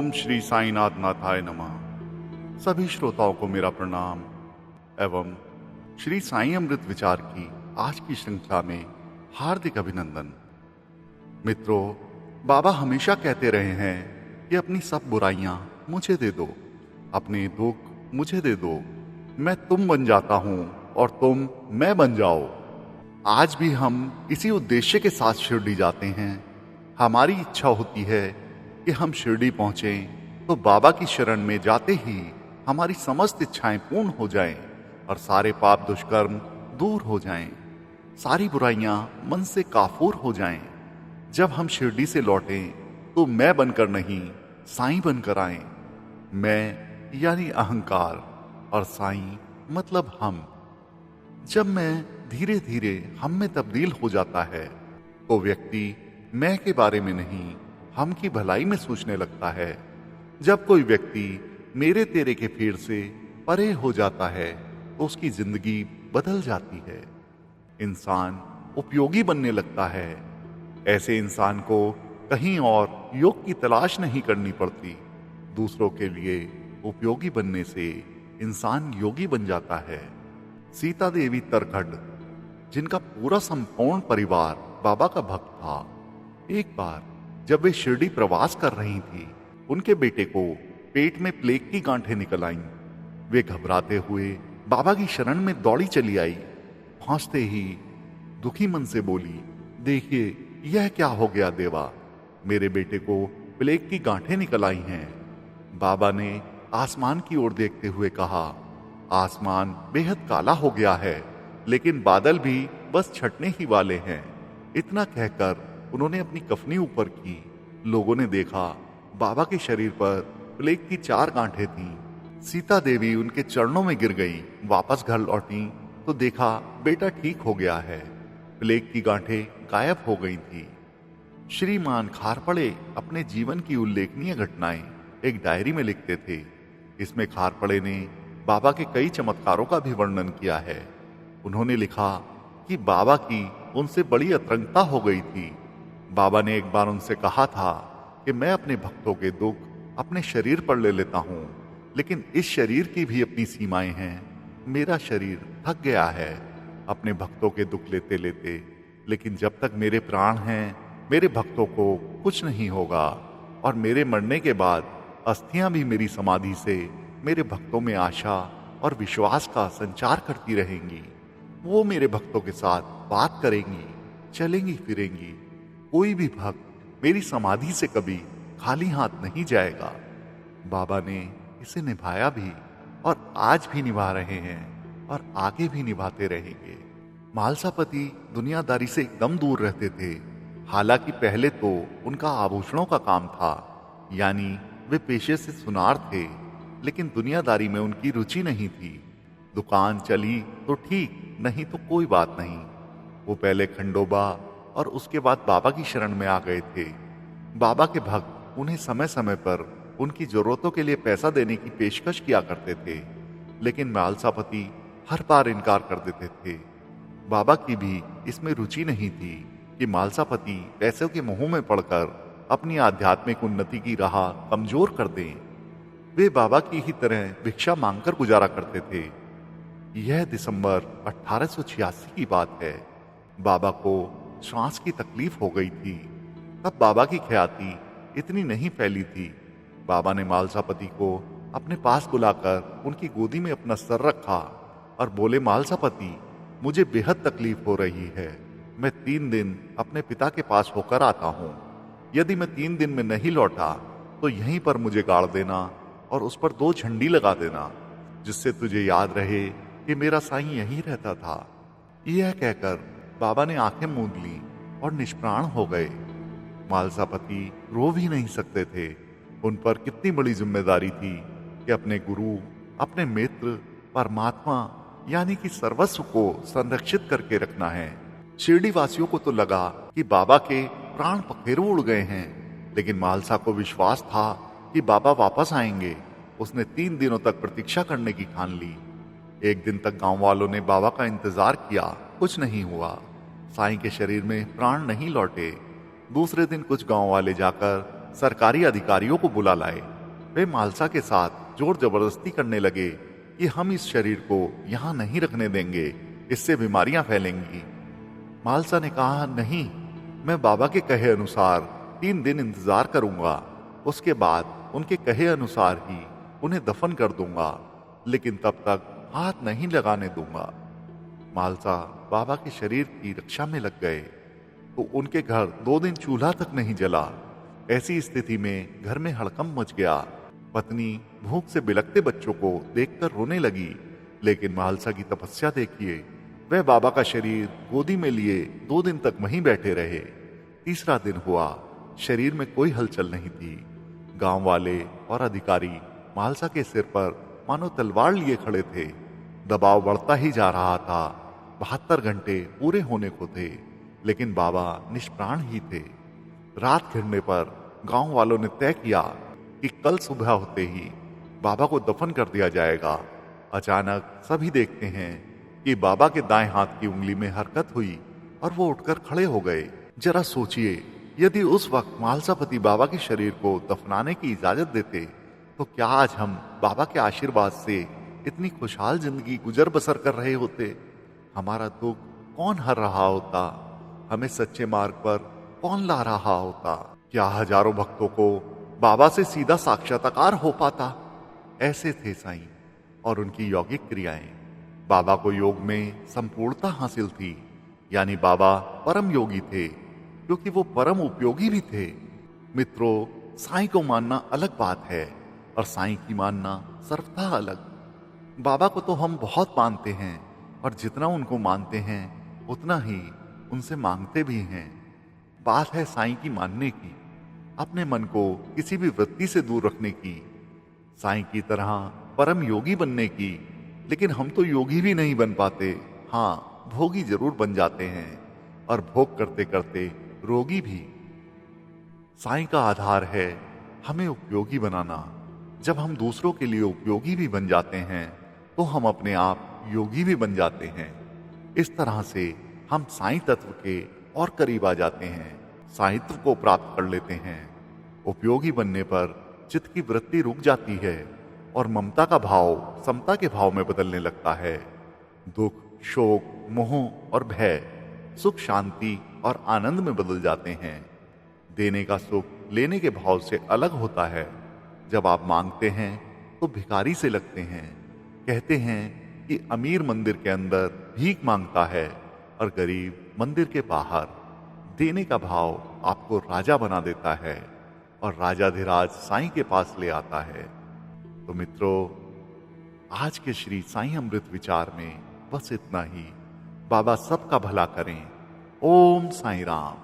ओम श्री साईनाथ नाथाय नमः। सभी श्रोताओं को मेरा प्रणाम एवं श्री साईं अमृत विचार की आज की श्रृंखला में हार्दिक अभिनंदन। मित्रों, बाबा हमेशा कहते रहे हैं कि अपनी सब बुराइयां मुझे दे दो, अपने दुख मुझे दे दो, मैं तुम बन जाता हूं और तुम मैं बन जाओ। आज भी हम इसी उद्देश्य के साथ शिरडी जाते हैं। हमारी इच्छा होती है कि हम शिरडी पहुंचें तो बाबा की शरण में जाते ही हमारी समस्त इच्छाएं पूर्ण हो जाएं और सारे पाप दुष्कर्म दूर हो जाएं, सारी बुराइयां मन से काफूर हो जाएं। जब हम शिरडी से लौटें तो मैं बनकर नहीं, साईं बनकर आएं। मैं यानी अहंकार और साईं मतलब हम। जब मैं धीरे धीरे हम में तब्दील हो जाता है तो व्यक्ति मैं के बारे में नहीं, हम की भलाई में सोचने लगता है। जब कोई व्यक्ति मेरे तेरे के फेर से परे हो जाता है तो उसकी जिंदगी बदल जाती है। इंसान उपयोगी बनने लगता है। ऐसे इंसान को कहीं और योग की तलाश नहीं करनी पड़ती। दूसरों के लिए उपयोगी बनने से इंसान योगी बन जाता है। सीता देवी तरखड़, जिनका पूरा संपूर्ण परिवार बाबा का भक्त था, एक बार जब वे शिरडी प्रवास कर रही थी, उनके बेटे को पेट में प्लेग की गांठें निकल आईं। वे घबराते हुए बाबा की शरण में दौड़ी चली आई। पहुंचते ही दुखी मन से बोली, देखिए यह क्या हो गया देवा, मेरे बेटे को प्लेग की गांठें निकल आई हैं। बाबा ने आसमान की ओर देखते हुए कहा, आसमान बेहद काला हो गया है, लेकिन बादल भी बस छटने ही वाले हैं। इतना कहकर उन्होंने अपनी कफनी ऊपर की। लोगों ने देखा बाबा के शरीर पर प्लेग की 4 गांठें थीं। सीता देवी उनके चरणों में गिर गई। वापस घर लौटी तो देखा बेटा ठीक हो गया है। प्लेग की गांठें गायब हो गई थी। श्रीमान खारपड़े अपने जीवन की उल्लेखनीय घटनाएं एक डायरी में लिखते थे। इसमें खारपड़े ने बाबा के कई चमत्कारों का भी वर्णन किया है। उन्होंने लिखा कि बाबा की उनसे बड़ी अतरंगता हो गई थी। बाबा ने एक बार उनसे कहा था कि मैं अपने भक्तों के दुख अपने शरीर पर ले लेता हूं, लेकिन इस शरीर की भी अपनी सीमाएं हैं। मेरा शरीर थक गया है अपने भक्तों के दुख लेते लेते, लेकिन जब तक मेरे प्राण हैं मेरे भक्तों को कुछ नहीं होगा और मेरे मरने के बाद अस्थियां भी मेरी समाधि से मेरे भक्तों में आशा और विश्वास का संचार करती रहेंगी। वो मेरे भक्तों के साथ बात करेंगी, चलेंगी फिरेंगी। कोई भी भक्त मेरी समाधि से कभी खाली हाथ नहीं जाएगा। बाबा ने इसे निभाया भी और आज भी निभा रहे हैं और आगे भी निभाते रहेंगे। मालसापति दुनियादारी से एकदम दूर रहते थे। हालांकि पहले तो उनका आभूषणों का काम था, यानी वे पेशे से सुनार थे, लेकिन दुनियादारी में उनकी रुचि नहीं थी। दुकान चली तो ठीक, नहीं तो कोई बात नहीं। वो पहले खंडोबा और उसके बाद बाबा की शरण में आ गए थे। बाबा के भक्त उन्हें समय समय पर उनकी जरूरतों के लिए पैसा देने की पेशकश किया करते थे, लेकिन मालसापति हर बार इनकार कर देते थे। बाबा की भी इसमें रुचि नहीं थी कि मालसापति पैसों के मोह में पड़कर अपनी आध्यात्मिक उन्नति की राह कमजोर कर दें। वे बाबा की ही तरह भिक्षा मांगकर गुजारा करते थे। यह दिसंबर 1886 की बात है। बाबा को श्वास की तकलीफ हो गई थी। तब बाबा की ख्याति इतनी नहीं फैली थी। बाबा ने मालसापति को अपने पास बुलाकर उनकी गोदी में अपना सर रखा और बोले, मालसापति, मुझे बेहद तकलीफ हो रही है। मैं 3 दिन अपने पिता के पास होकर आता हूँ। यदि मैं 3 दिन में नहीं लौटा तो यहीं पर मुझे गाड़ देना और उस पर 2 झंडी लगा देना, जिससे तुझे याद रहे कि मेरा साईं यहीं रहता था। यह कहकर बाबा ने आंखें मूंद ली और निष्प्राण हो गए। मालसापति रो भी नहीं सकते थे। उन पर कितनी बड़ी जिम्मेदारी थी कि अपने गुरु, अपने मित्र, परमात्मा यानी कि सर्वस्व को संरक्षित करके रखना है। शिरडी वासियों को तो लगा कि बाबा के प्राण पखेरु उड़ गए हैं, लेकिन मालसा को विश्वास था कि बाबा वापस आएंगे। उसने 3 दिनों तक प्रतीक्षा करने की ठान ली। एक दिन तक गांव वालों ने बाबा का इंतजार किया, कुछ नहीं हुआ। साईं के शरीर में प्राण नहीं लौटे। दूसरे दिन कुछ गांव वाले जाकर सरकारी अधिकारियों को बुला लाए। वे मालसा के साथ जोर जबरदस्ती करने लगे कि हम इस शरीर को यहाँ नहीं रखने देंगे, इससे बीमारियां फैलेंगी। मालसा ने कहा, नहीं, मैं बाबा के कहे अनुसार 3 दिन इंतजार करूंगा, उसके बाद उनके कहे अनुसार ही उन्हें दफन कर दूंगा, लेकिन तब तक हाथ नहीं लगाने दूंगा। मालसा बाबा के शरीर की रक्षा में लग गए तो उनके घर 2 दिन चूल्हा तक नहीं जला। ऐसी स्थिति में घर में हड़कंप मच गया। पत्नी भूख से बिलखते बच्चों को देखकर रोने लगी, लेकिन मालसा की तपस्या देखिए, वह बाबा का शरीर गोदी में लिए 2 दिन तक वहीं बैठे रहे। तीसरा दिन हुआ, शरीर में कोई हलचल नहीं थी। गांव वाले और अधिकारी मालसा के सिर पर मानो तलवार लिए खड़े थे। दबाव बढ़ता ही जा रहा था। 72 घंटे पूरे होने को थे, लेकिन बाबा निष्प्राण ही थे। रात घिरने पर गांव वालों ने तय किया कि कल सुबह होते ही बाबा को दफन कर दिया जाएगा। अचानक सभी देखते हैं कि बाबा के दाएं हाथ की उंगली में हरकत हुई और वो उठकर खड़े हो गए। जरा सोचिए, यदि उस वक्त मालसापति बाबा के शरीर को दफनाने की इजाजत देते तो क्या आज हम बाबा के आशीर्वाद से इतनी खुशहाल जिंदगी गुजर बसर कर रहे होते? हमारा दुख कौन हर रहा होता? हमें सच्चे मार्ग पर कौन ला रहा होता? क्या हजारों भक्तों को बाबा से सीधा साक्षात्कार हो पाता? ऐसे थे साईं और उनकी यौगिक क्रियाएं। बाबा को योग में संपूर्णता हासिल थी, यानी बाबा परम योगी थे, क्योंकि वो परम उपयोगी भी थे। मित्रों, साईं को मानना अलग बात है और साईं की मानना सर्वथा अलग। बाबा को तो हम बहुत मानते हैं और जितना उनको मानते हैं उतना ही उनसे मांगते भी हैं। बात है साईं की मानने की, अपने मन को किसी भी वृत्ति से दूर रखने की, साईं की तरह परम योगी बनने की। लेकिन हम तो योगी भी नहीं बन पाते। हाँ, भोगी जरूर बन जाते हैं और भोग करते करते रोगी भी। साईं का आधार है हमें उपयोगी बनाना। जब हम दूसरों के लिए उपयोगी भी बन जाते हैं तो हम अपने आप योगी भी बन जाते हैं। इस तरह से हम साईं तत्व के और करीब आ जाते हैं, साईत्व को प्राप्त कर लेते हैं। उपयोगी बनने पर चित्त की वृत्ति रुक जाती है और ममता का भाव समता के भाव में बदलने लगता है। दुख, शोक, मोह और भय सुख, शांति और आनंद में बदल जाते हैं। देने का सुख लेने के भाव से अलग होता है। जब आप मांगते हैं तो भिखारी से लगते हैं। कहते हैं कि अमीर मंदिर के अंदर भीख मांगता है और गरीब मंदिर के बाहर। देने का भाव आपको राजा बना देता है और राजाधिराज साईं के पास ले आता है। तो मित्रों, आज के श्री साईं अमृत विचार में बस इतना ही। बाबा सबका भला करें। ओम साईं राम।